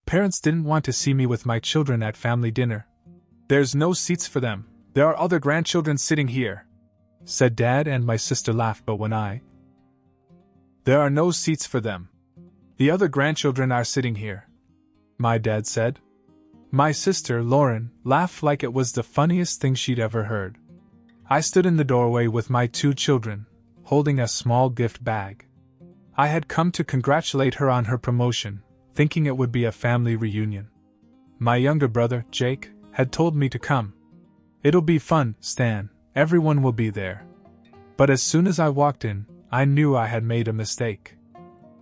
Parents didn't want to see me with my children at family dinner. "There's no seats for them. There are other grandchildren sitting here," said Dad, and my sister laughed. "But there are no seats for them. The other grandchildren are sitting here," my dad said. My sister, Lauren, laughed like it was the funniest thing she'd ever heard. I stood in the doorway with my 2 children, holding a small gift bag. I had come to congratulate her on her promotion, thinking it would be a family reunion. My younger brother, Jake, had told me to come. "It'll be fun, Stan, everyone will be there." But as soon as I walked in, I knew I had made a mistake.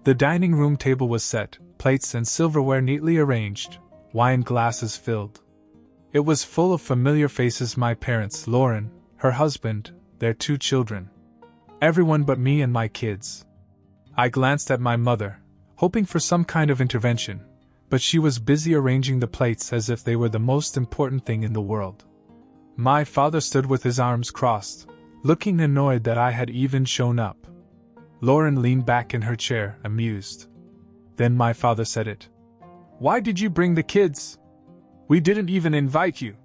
The dining room table was set, plates and silverware neatly arranged, wine glasses filled. It was full of familiar faces: my parents, Lauren, her husband, their 2 children. Everyone but me and my kids. I glanced at my mother, hoping for some kind of intervention, but she was busy arranging the plates as if they were the most important thing in the world. My father stood with his arms crossed, looking annoyed that I had even shown up. Lauren leaned back in her chair, amused. Then my father said it. "Why did you bring the kids? We didn't even invite you.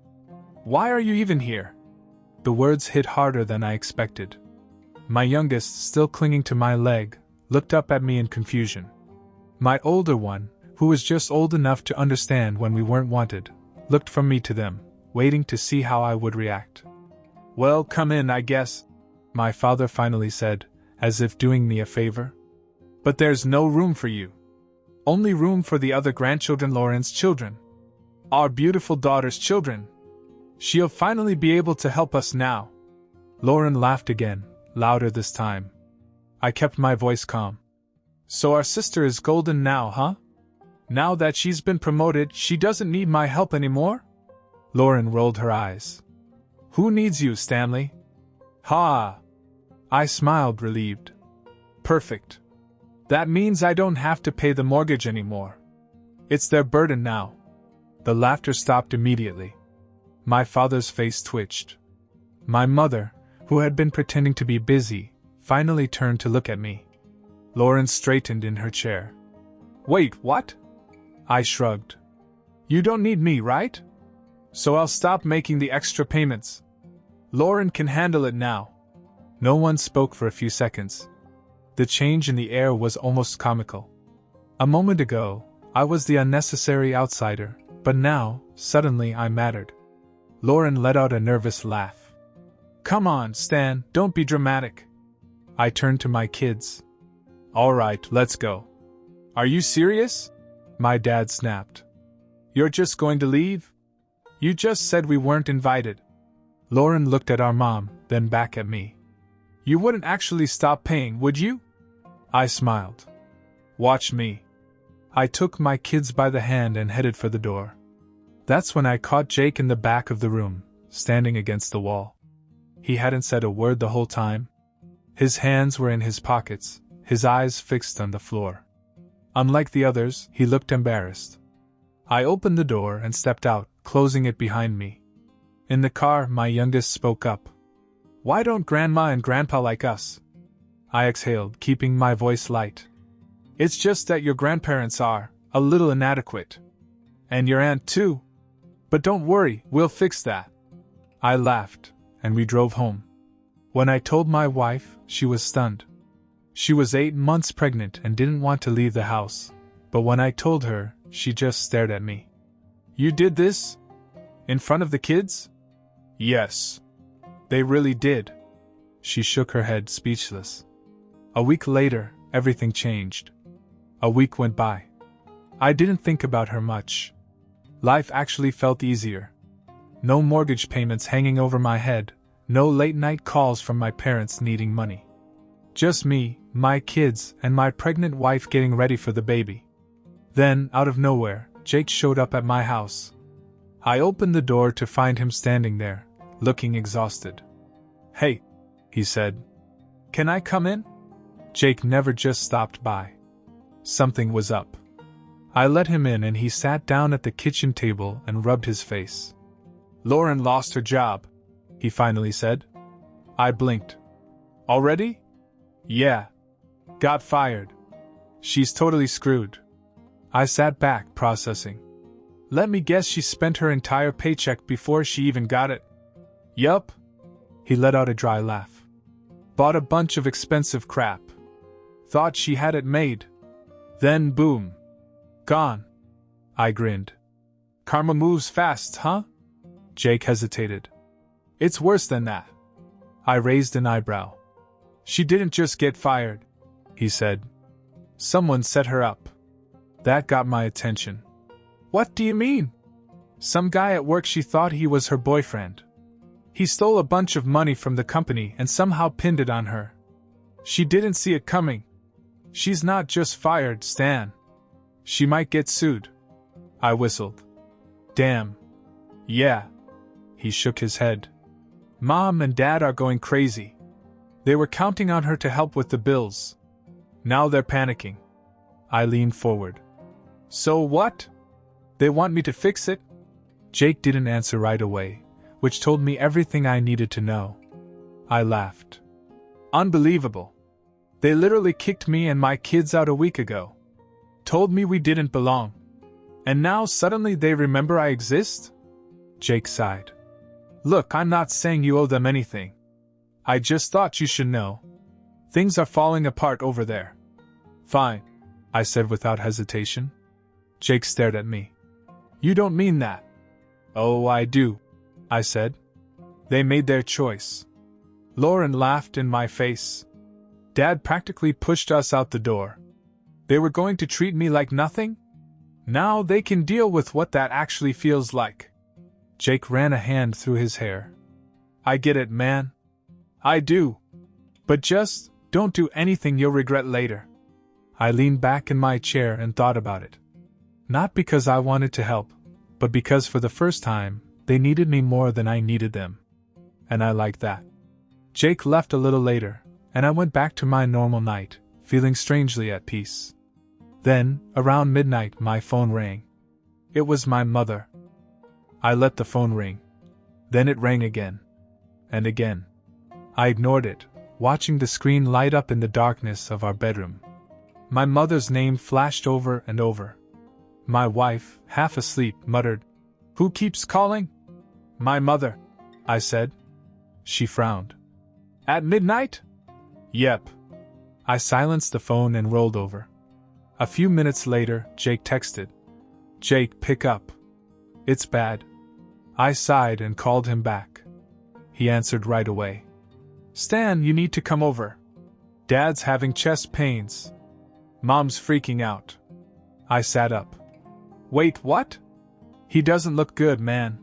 Why are you even here?" The words hit harder than I expected. My youngest, still clinging to my leg, looked up at me in confusion. My older one, who was just old enough to understand when we weren't wanted, looked from me to them, waiting to see how I would react. "Well, come in, I guess," my father finally said, as if doing me a favor. "But there's no room for you. Only room for the other grandchildren, Lauren's children. Our beautiful daughter's children. She'll finally be able to help us now." Lauren laughed again, louder this time. I kept my voice calm. "So our sister is golden now, huh? Now that she's been promoted, she doesn't need my help anymore?" Lauren rolled her eyes. "Who needs you, Stanley?" "Ha!" I smiled, relieved. "Perfect. That means I don't have to pay the mortgage anymore. It's their burden now." The laughter stopped immediately. My father's face twitched. My mother, who had been pretending to be busy, finally turned to look at me. Lauren straightened in her chair. "Wait, what?" I shrugged. "You don't need me, right? So I'll stop making the extra payments. Lauren can handle it now." No one spoke for a few seconds. The change in the air was almost comical. A moment ago, I was the unnecessary outsider, but now, suddenly I mattered. Lauren let out a nervous laugh. "Come on, Stan, don't be dramatic." I turned to my kids. "All right, let's go." "Are you serious?" my dad snapped. "You're just going to leave? You just said we weren't invited." Lauren looked at our mom, then back at me. "You wouldn't actually stop paying, would you?" I smiled. "Watch me." I took my kids by the hand and headed for the door. That's when I caught Jake in the back of the room, standing against the wall. He hadn't said a word the whole time. His hands were in his pockets, his eyes fixed on the floor. Unlike the others, he looked embarrassed. I opened the door and stepped out, closing it behind me. In the car, my youngest spoke up. "Why don't Grandma and Grandpa like us?" I exhaled, keeping my voice light. "It's just that your grandparents are a little inadequate. And your aunt too. But don't worry, we'll fix that." I laughed, and we drove home. When I told my wife, she was stunned. She was 8 months pregnant and didn't want to leave the house, but when I told her, she just stared at me. "You did this? In front of the kids?" "Yes. They really did." She shook her head, speechless. A week later, everything changed. A week went by. I didn't think about her much. Life actually felt easier. No mortgage payments hanging over my head, no late-night calls from my parents needing money. Just me, my kids, and my pregnant wife getting ready for the baby. Then, out of nowhere, Jake showed up at my house. I opened the door to find him standing there, looking exhausted. "Hey," he said. "Can I come in?" Jake never just stopped by. Something was up. I let him in and he sat down at the kitchen table and rubbed his face. "Lauren lost her job," he finally said. I blinked. "Already?" "Yeah. Got fired. She's totally screwed." I sat back, processing. Let me guess, she spent her entire paycheck before she even got it. Yup. He let out a dry laugh. Bought a bunch of expensive crap. Thought she had it made. Then boom. Gone. I grinned. Karma moves fast, huh? Jake hesitated. It's worse than that. I raised an eyebrow. She didn't just get fired, he said. Someone set her up. That got my attention. What do you mean? Some guy at work, she thought he was her boyfriend. He stole a bunch of money from the company and somehow pinned it on her. She didn't see it coming. She's not just fired, Stan. She might get sued. I whistled. Damn. Yeah. He shook his head. Mom and Dad are going crazy. They were counting on her to help with the bills. Now they're panicking. I leaned forward. So what? They want me to fix it? Jake didn't answer right away, which told me everything I needed to know. I laughed. Unbelievable. They literally kicked me and my kids out a week ago. Told me we didn't belong. And now suddenly they remember I exist? Jake sighed. Look, I'm not saying you owe them anything. I just thought you should know. Things are falling apart over there. Fine, I said without hesitation. Jake stared at me. You don't mean that. Oh, I do, I said. They made their choice. Lauren laughed in my face. Dad practically pushed us out the door. They were going to treat me like nothing? Now they can deal with what that actually feels like. Jake ran a hand through his hair. I get it, man. I do. But just don't do anything you'll regret later. I leaned back in my chair and thought about it. Not because I wanted to help, but because for the first time, they needed me more than I needed them. And I liked that. Jake left a little later, and I went back to my normal night, feeling strangely at peace. Then, around midnight, my phone rang. It was my mother. I let the phone ring. Then it rang again. And again. I ignored it, watching the screen light up in the darkness of our bedroom. My mother's name flashed over and over. My wife, half asleep, muttered, "Who keeps calling?" "My mother," I said. She frowned. "At midnight?" "Yep." I silenced the phone and rolled over. A few minutes later, Jake texted. "Jake, pick up. It's bad." I sighed and called him back. He answered right away. "Stan, you need to come over. Dad's having chest pains. Mom's freaking out." I sat up. "Wait, what?" "He doesn't look good, man.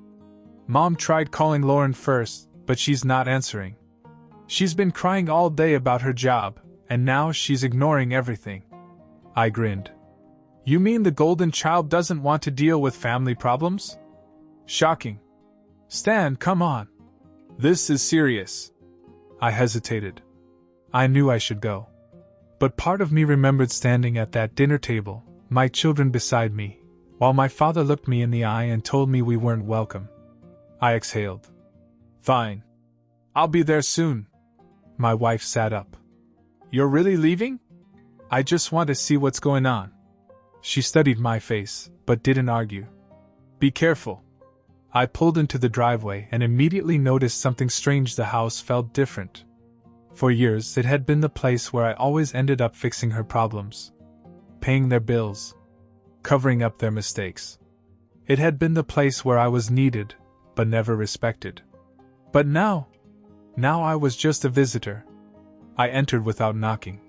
Mom tried calling Lauren first, but she's not answering. She's been crying all day about her job, and now she's ignoring everything." I grinned. "You mean the golden child doesn't want to deal with family problems?" "Shocking. Stan, come on. This is serious." I hesitated. I knew I should go. But part of me remembered standing at that dinner table, my children beside me, while my father looked me in the eye and told me we weren't welcome. I exhaled. "Fine. I'll be there soon." My wife sat up. "You're really leaving?" "I just want to see what's going on." She studied my face, but didn't argue. "Be careful." I pulled into the driveway and immediately noticed something strange. The house felt different. For years, it had been the place where I always ended up fixing her problems, paying their bills, covering up their mistakes. It had been the place where I was needed, but never respected. But now I was just a visitor. I entered without knocking.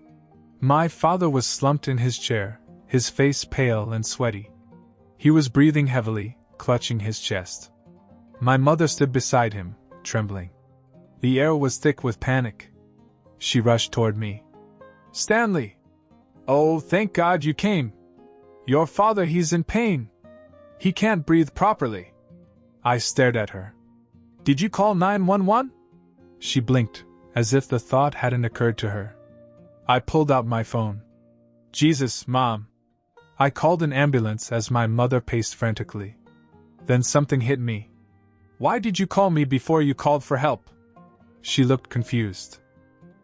My father was slumped in his chair, his face pale and sweaty. He was breathing heavily, clutching his chest. My mother stood beside him, trembling. The air was thick with panic. She rushed toward me. "Stanley! Oh, thank God you came. Your father, he's in pain. He can't breathe properly." I stared at her. "Did you call 911? She blinked, as if the thought hadn't occurred to her. I pulled out my phone. "Jesus, Mom." I called an ambulance as my mother paced frantically. Then something hit me. "Why did you call me before you called for help?" She looked confused.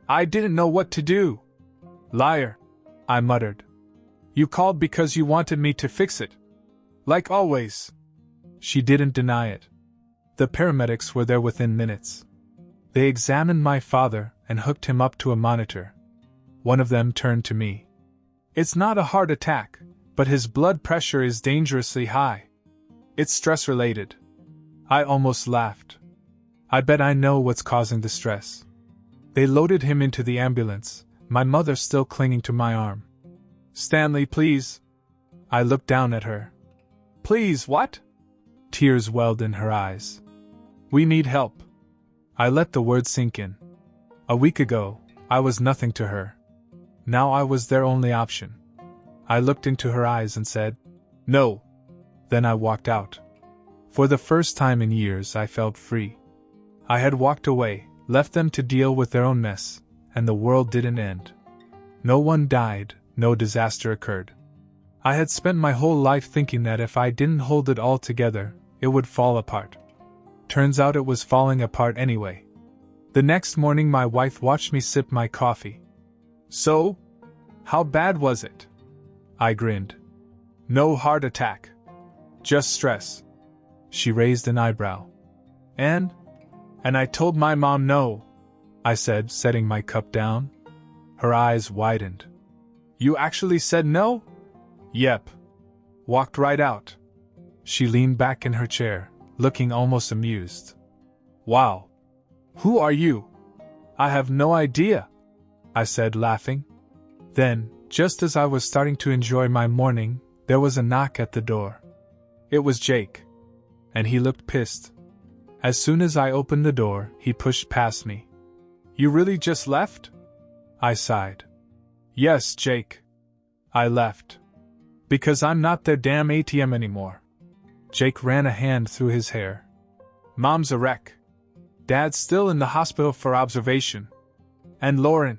"I didn't know what to do." "Liar," I muttered. You called because you wanted me to fix it. Like always. She didn't deny it. The paramedics were there within minutes. They examined my father and hooked him up to a monitor. One of them turned to me. It's not a heart attack, but his blood pressure is dangerously high. It's stress-related. I almost laughed. I bet I know what's causing the stress. They loaded him into the ambulance, my mother still clinging to my arm. Stanley, please. I looked down at her. Please, what? Tears welled in her eyes. We need help. I let the words sink in. A week ago, I was nothing to her. Now I was their only option. I looked into her eyes and said, no. Then I walked out. For the first time in years, I felt free. I had walked away, left them to deal with their own mess, and the world didn't end. No one died, no disaster occurred. I had spent my whole life thinking that if I didn't hold it all together, it would fall apart. Turns out it was falling apart anyway. The next morning my wife watched me sip my coffee. So? How bad was it? I grinned. No heart attack. Just stress. She raised an eyebrow. And I told my mom no, I said, setting my cup down. Her eyes widened. You actually said no? Yep. Walked right out. She leaned back in her chair, looking almost amused. Wow. Who are you? I have no idea, I said, laughing. Then, just as I was starting to enjoy my morning, there was a knock at the door. It was Jake. And he looked pissed. As soon as I opened the door, he pushed past me. You really just left? I sighed. Yes, Jake. I left. Because I'm not their damn ATM anymore. Jake ran a hand through his hair. Mom's a wreck. Dad's still in the hospital for observation. And Lauren.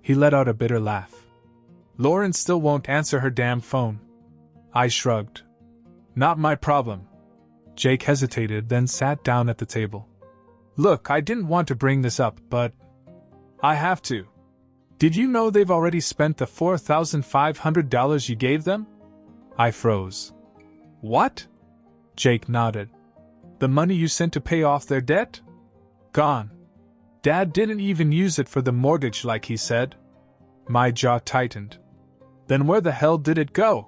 He let out a bitter laugh. Lauren still won't answer her damn phone. I shrugged. Not my problem. Jake hesitated, then sat down at the table. Look, I didn't want to bring this up, but I have to. Did you know they've already spent the $4,500 you gave them? I froze. What? Jake nodded. The money you sent to pay off their debt? Gone. Dad didn't even use it for the mortgage like he said. My jaw tightened. Then where the hell did it go?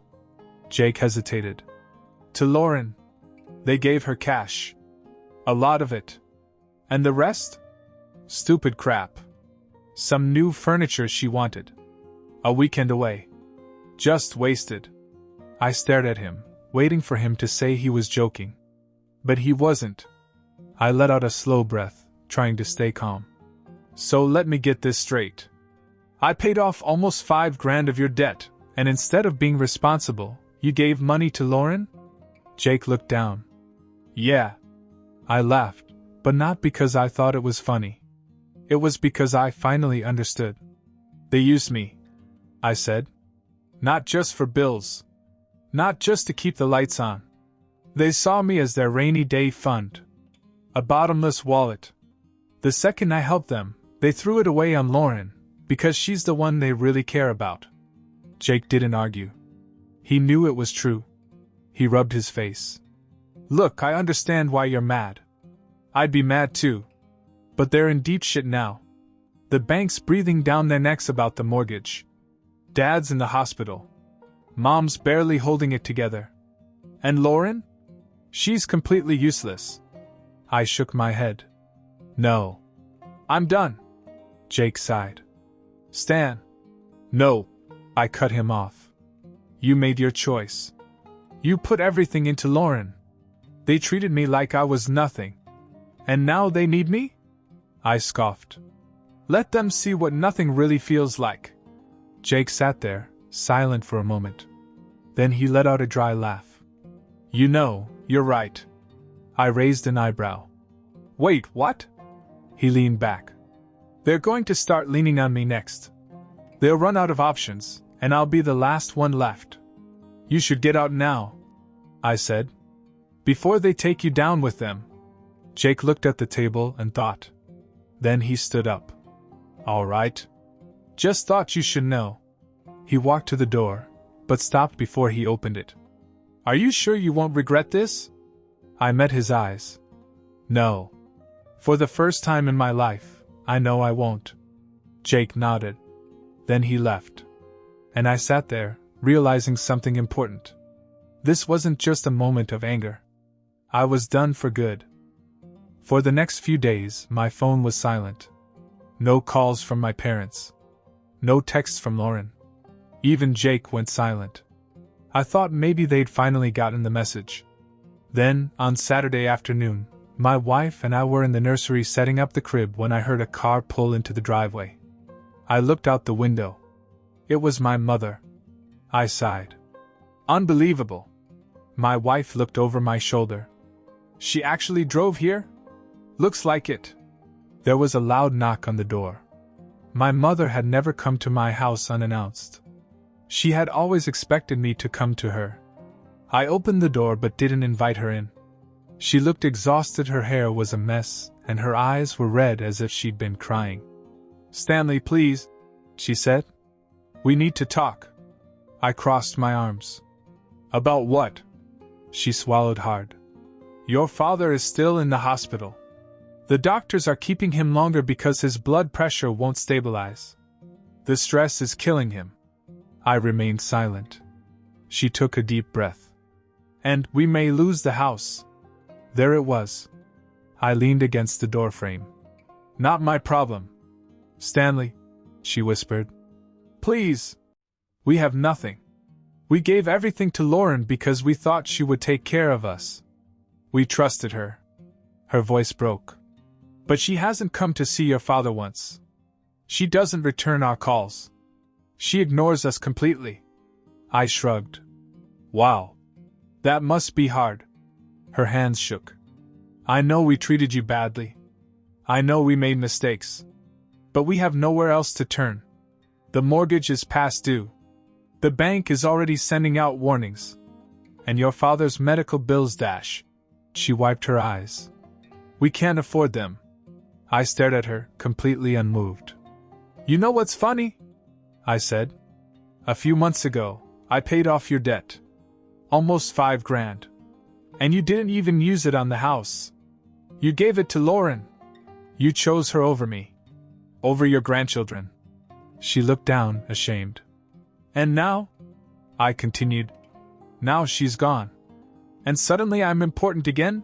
Jake hesitated. To Lauren. They gave her cash. A lot of it. And the rest? Stupid crap. Some new furniture she wanted. A weekend away. Just wasted. I stared at him, waiting for him to say he was joking. But he wasn't. I let out a slow breath, trying to stay calm. So let me get this straight. I paid off almost $5,000 of your debt, and instead of being responsible, you gave money to Lauren? Jake looked down. Yeah. I laughed, but not because I thought it was funny. It was because I finally understood. They used me, I said. Not just for bills. Not just to keep the lights on. They saw me as their rainy day fund. A bottomless wallet. The second I helped them, they threw it away on Lauren, because she's the one they really care about. Jake didn't argue. He knew it was true. He rubbed his face. Look, I understand why you're mad. I'd be mad too. But they're in deep shit now. The bank's breathing down their necks about the mortgage. Dad's in the hospital. Mom's barely holding it together. And Lauren? She's completely useless. I shook my head. No. I'm done. Jake sighed. Stan. No. I cut him off. You made your choice. You put everything into Lauren. They treated me like I was nothing. And now they need me? I scoffed. Let them see what nothing really feels like. Jake sat there, silent for a moment. Then he let out a dry laugh. You know, you're right. I raised an eyebrow. Wait, what? He leaned back. They're going to start leaning on me next. They'll run out of options, and I'll be the last one left. You should get out now, I said. Before they take you down with them. Jake looked at the table and thought. Then he stood up. All right. Just thought you should know. He walked to the door, but stopped before he opened it. "Are you sure you won't regret this?" I met his eyes. "No. For the first time in my life, I know I won't." Jake nodded. Then he left. And I sat there, realizing something important. This wasn't just a moment of anger. I was done for good. For the next few days, my phone was silent. No calls from my parents. No texts from Lauren. Even Jake went silent. I thought maybe they'd finally gotten the message. Then, on Saturday afternoon, my wife and I were in the nursery setting up the crib when I heard a car pull into the driveway. I looked out the window. It was my mother. I sighed. Unbelievable. My wife looked over my shoulder. She actually drove here? Looks like it. There was a loud knock on the door. My mother had never come to my house unannounced. She had always expected me to come to her. I opened the door but didn't invite her in. She looked exhausted, her hair was a mess, and her eyes were red as if she'd been crying. "Stanley, please," she said. "We need to talk." I crossed my arms. "About what?" She swallowed hard. "Your father is still in the hospital. The doctors are keeping him longer because his blood pressure won't stabilize. The stress is killing him." I remained silent. She took a deep breath. "And we may lose the house." There it was. I leaned against the doorframe. "Not my problem." "Stanley," she whispered. "Please. We have nothing. We gave everything to Lauren because we thought she would take care of us. We trusted her." Her voice broke. "But she hasn't come to see your father once. She doesn't return our calls. She ignores us completely." I shrugged. "Wow. That must be hard." Her hands shook. "I know we treated you badly. I know we made mistakes. But we have nowhere else to turn. The mortgage is past due. The bank is already sending out warnings. And your father's medical bills dash." She wiped her eyes. "We can't afford them." I stared at her, completely unmoved. "You know what's funny?" I said. "A few months ago, I paid off your debt. Almost $5,000. And you didn't even use it on the house. You gave it to Lauren. You chose her over me. Over your grandchildren." She looked down, ashamed. "And now?" I continued. "Now she's gone. And suddenly I'm important again?"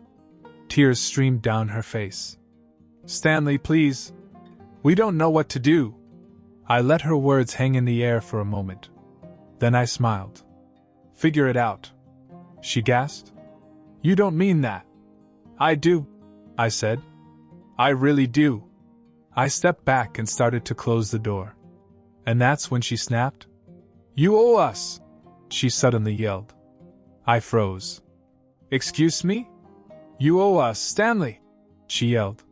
Tears streamed down her face. "Stanley, please. We don't know what to do." I let her words hang in the air for a moment. Then I smiled. "Figure it out." She gasped. "You don't mean that." "I do," I said. "I really do." I stepped back and started to close the door. And that's when she snapped. "You owe us!" she suddenly yelled. I froze. "Excuse me?" "You owe us, Stanley!" she yelled.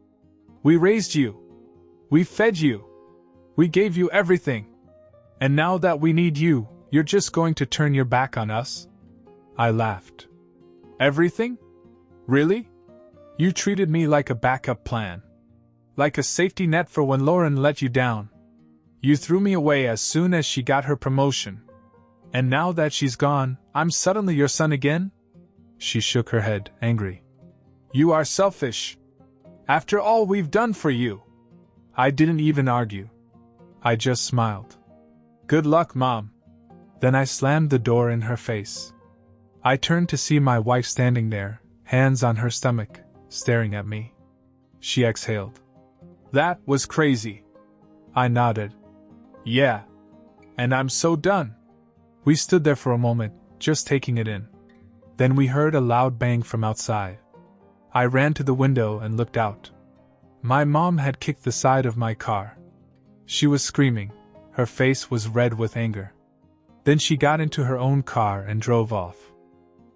"We raised you. We fed you. We gave you everything. And now that we need you, you're just going to turn your back on us?" I laughed. "Everything? Really? You treated me like a backup plan. Like a safety net for when Lauren let you down. You threw me away as soon as she got her promotion. And now that she's gone, I'm suddenly your son again?" She shook her head, angry. "You are selfish. After all we've done for you." I didn't even argue. I just smiled. "Good luck, Mom." Then I slammed the door in her face. I turned to see my wife standing there, hands on her stomach, staring at me. She exhaled. "That was crazy." I nodded. "Yeah. And I'm so done." We stood there for a moment, just taking it in. Then we heard a loud bang from outside. I ran to the window and looked out. My mom had kicked the side of my car. She was screaming. Her face was red with anger. Then she got into her own car and drove off.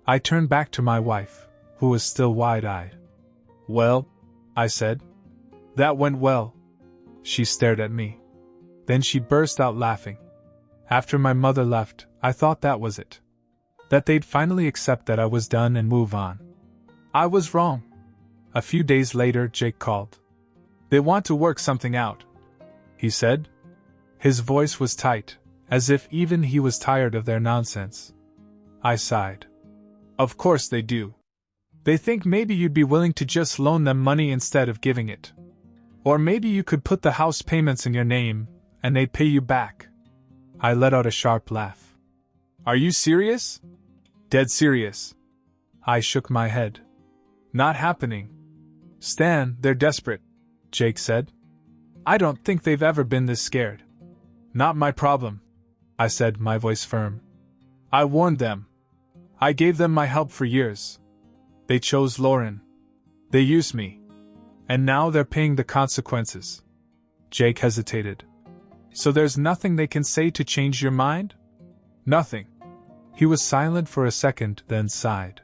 I turned back to my wife, who was still wide-eyed. "Well," I said. "That went well." She stared at me. Then she burst out laughing. After my mother left, I thought that was it. That they'd finally accept that I was done and move on. I was wrong. A few days later, Jake called. "They want to work something out," he said. His voice was tight, as if even he was tired of their nonsense. I sighed. Of course they do. They think maybe you'd be willing to just loan them money instead of giving it. Or maybe you could put the house payments in your name, and they'd pay you back. I let out a sharp laugh. Are you serious? Dead serious. I shook my head. Not happening. Stan, they're desperate, Jake said. I don't think they've ever been this scared. Not my problem, I said, my voice firm. I warned them. I gave them my help for years. They chose Lauren. They used me. And now they're paying the consequences. Jake hesitated. So there's nothing they can say to change your mind? Nothing. He was silent for a second, then sighed.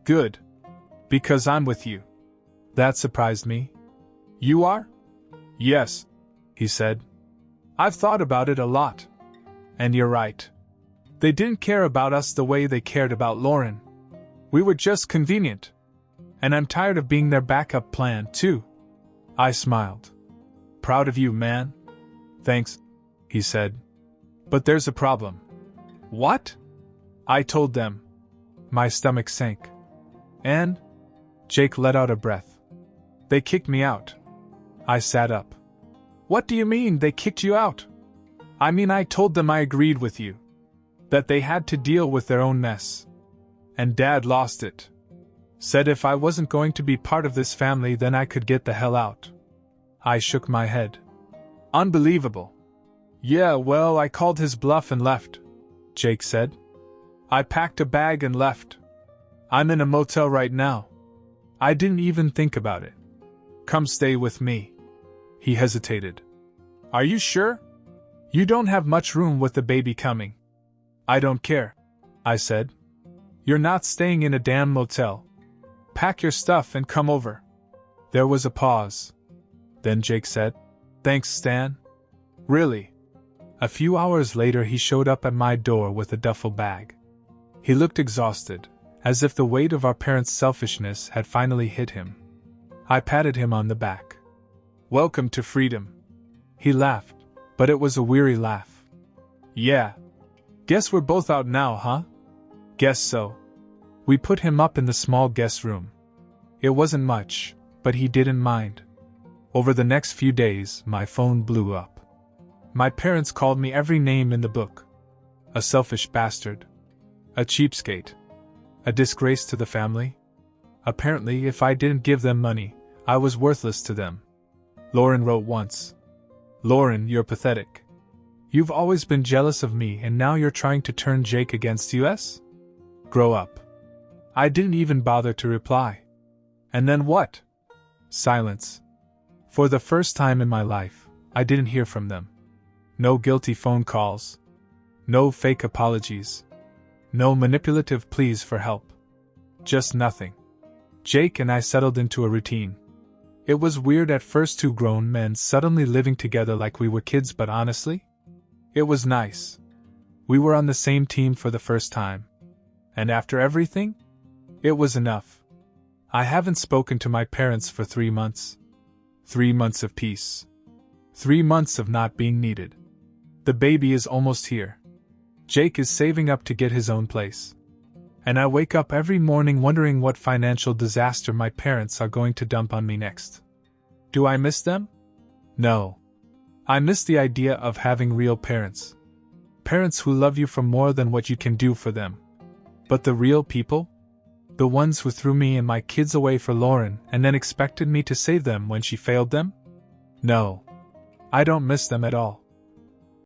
Good. Because I'm with you. That surprised me. You are? Yes, he said. I've thought about it a lot. And you're right. They didn't care about us the way they cared about Lauren. We were just convenient. And I'm tired of being their backup plan, too. I smiled. Proud of you, man. Thanks, he said. But there's a problem. What? I told them. My stomach sank. And? Jake let out a breath. They kicked me out. I sat up. What do you mean they kicked you out? I mean, I told them I agreed with you. That they had to deal with their own mess. And Dad lost it. Said if I wasn't going to be part of this family, then I could get the hell out. I shook my head. Unbelievable. Yeah, well, I called his bluff and left, Jake said. I packed a bag and left. I'm in a motel right now. I didn't even think about it. Come stay with me. He hesitated. Are you sure? You don't have much room with the baby coming. I don't care, I said. You're not staying in a damn motel. Pack your stuff and come over. There was a pause. Then Jake said, Thanks, Stan. Really? A few hours later he showed up at my door with a duffel bag. He looked exhausted, as if the weight of our parents' selfishness had finally hit him. I patted him on the back. Welcome to freedom. He laughed, but it was a weary laugh. Yeah. Guess we're both out now, huh? Guess so. We put him up in the small guest room. It wasn't much, but he didn't mind. Over the next few days, my phone blew up. My parents called me every name in the book. A selfish bastard. A cheapskate. A disgrace to the family. Apparently, if I didn't give them money, I was worthless to them. Lauren wrote once. Lauren, you're pathetic. You've always been jealous of me and now you're trying to turn Jake against us? Grow up. I didn't even bother to reply. And then what? Silence. For the first time in my life, I didn't hear from them. No guilty phone calls. No fake apologies. No manipulative pleas for help. Just nothing. Jake and I settled into a routine. It was weird at first, two grown men suddenly living together like we were kids, but honestly, it was nice. We were on the same team for the first time. And after everything, it was enough. I haven't spoken to my parents for 3 months. 3 months of peace. 3 months of not being needed. The baby is almost here. Jake is saving up to get his own place. And I wake up every morning wondering what financial disaster my parents are going to dump on me next. Do I miss them? No. I miss the idea of having real parents. Parents who love you for more than what you can do for them. But the real people? The ones who threw me and my kids away for Lauren and then expected me to save them when she failed them? No. I don't miss them at all.